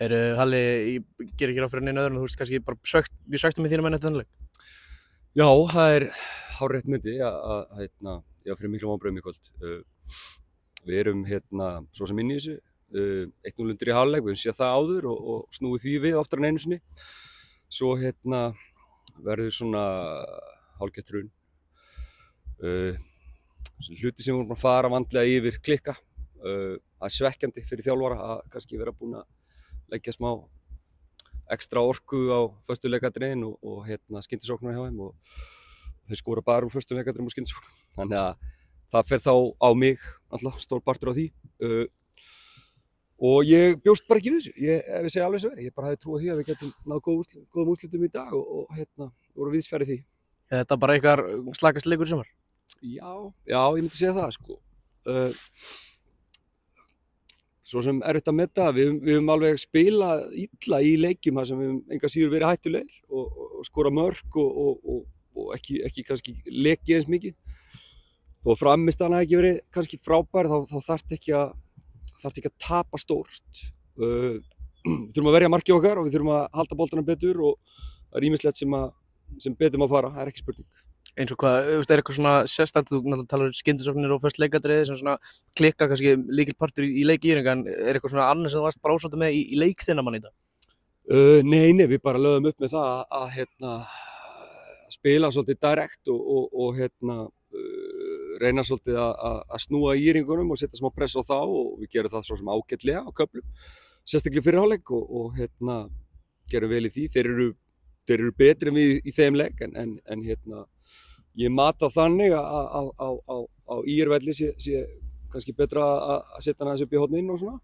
Halli, ég ger ekki ráð fyrir neina öðru en þú veist kannski bara við söktum í þínum enn eftir þennan leik. Já, það hárrétt myndi að ég á fyrir mikla vonbrigðum í kvöld. Við erum svo sem inn í þessu, 1-0 undir í hálfleik, við höfum séð það áður og snúið því við oftar en einu sinni. Svo verður svona hálfgert hrun. Hluti sem við vorum að fara vandlega yfir klikka. Það er svekkjandi fyrir þjálfara að kannski vera búin að leggja smá ekstra orku á föstu leikadriðin og skyndisóknar hjá þeim og þeir skora bara úr föstu leikadriðum og skyndisóknar. Þannig að það fer þá á mig, alltaf stór partur á því. Og ég bjóst bara ekki við þessu, ef ég segja alveg svo verið. Ég bara hefði trúið því að við getum náð góðum úrslitum í dag og voru viðsfjarri því. Er þetta bara ykkar slakast leikur í sumar? Já, ég myndi segja það sko. Svo sem erfitt að meta, við höfum alveg spilað illa í leikjum þar sem við höfum enga síður verið hættulegir og skora mörk og ekki kannski lekið eins mikið. Þó frammistaðan hafi ekki verið kannski frábær þá þarf ekki að tapa stórt. Við þurfum að verja markið okkar og við þurfum að halda boltanum betur og það er ýmislegt sem betur má fara, það er ekki spurning. Eins og hvað, er eitthvað svona sérstakt, þú náttúrulega talar skyndisóknir og föst leikadriði sem svona klikka kannski lykilpartur í leikýringa, en er eitthvað svona annað sem þú varst bara ósáttur með í leik þinna mann í dag? Nei, við bara lögðum upp með það að spila svolítið direkt og reyna svolítið að snúa í íringunum og setja smá press á þá og við gerum það svo sem ágætlega á köflum, sérstaklega fyrir hálfleik og gerum vel í því. Þeir eru betri en við í þeim leik en ég mata þannig á IR-velli sé kannski betra að setja hann aðeins upp í horninn og svona.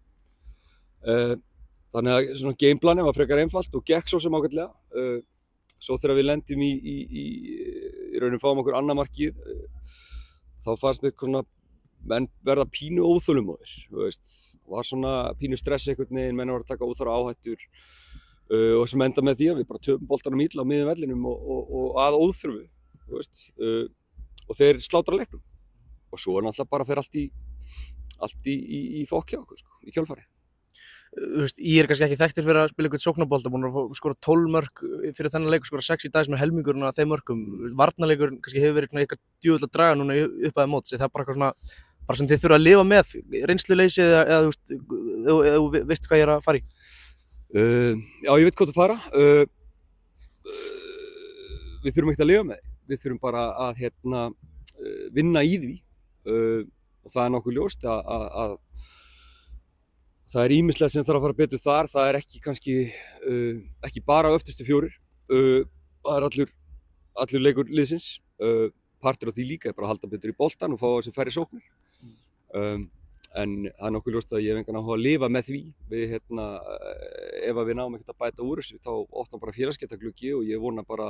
Þannig að svona gameplanið var frekar einfalt og gekk svo sem ágætlega. Svo þegar við lendum í rauninni fáum okkur annað markið, þá fannst mér svona menn verða pínu óþolinmóðir, þú veist. Var svona pínu stress einhvern veginn, menn var að taka óþarfa áhættur. Og sem enda með því að við bara töfum boltanum illa á miðjum vellinum og að óþörfu, þú veist, og þeir slátra leiknum. Og svo náttúrulega bara fer allt í fokk hjá okkur, sko, í kjölfari. Þú veist, ég kannski ekki þekktur fyrir að spila eitthvað sóknarbolta, búin að skora 12 mörk fyrir þennan leik og skora 6 í dag sem er helmingurinn af þeim mörkum. Varnarleikurinn kannski hefur verið eitthvað djöfull að draga núna upp að móts, er það bara eitthvað svona, bara sem þið þurfa að lifa með, reynsluleysi eða þú veist hvað ég er að fara í? Já, ég veit hvað þú fara. Við þurfum ekkert að lifa með því. Við þurfum bara að vinna í því og það er nokkuð ljóst að það er ýmislegt sem þarf að fara betur þar. Það er ekki kannski ekki bara öftustu fjórir. Það er allur leikur liðsins. Partur af því líka er bara að halda betur í boltan og fá þessi færri sóknir. En það er nokkuð ljóst að ég hef engan áhuga að lifa með því. Ef við náum ekkert að bæta úr þessu þá opnar bara félagsgetagluggi og ég vona bara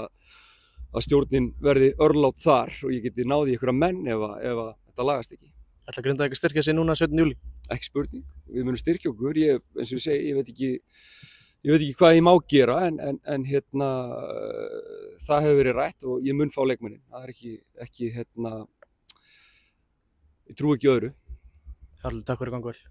að stjórnin verði örlát þar og ég geti náð í einhverja menn ef þetta lagast ekki. Ætla Grindavík að styrkja sig núna 17. júlí? Ekki spurning, við munum styrkja okkur. Eins og ég segi, ég veit ekki hvað ég má gera en það hefur verið rætt og ég mun fá leikmennin. Það er ekki ég trúi ekki öðru. Haraldur, takk fyrir ganga vel.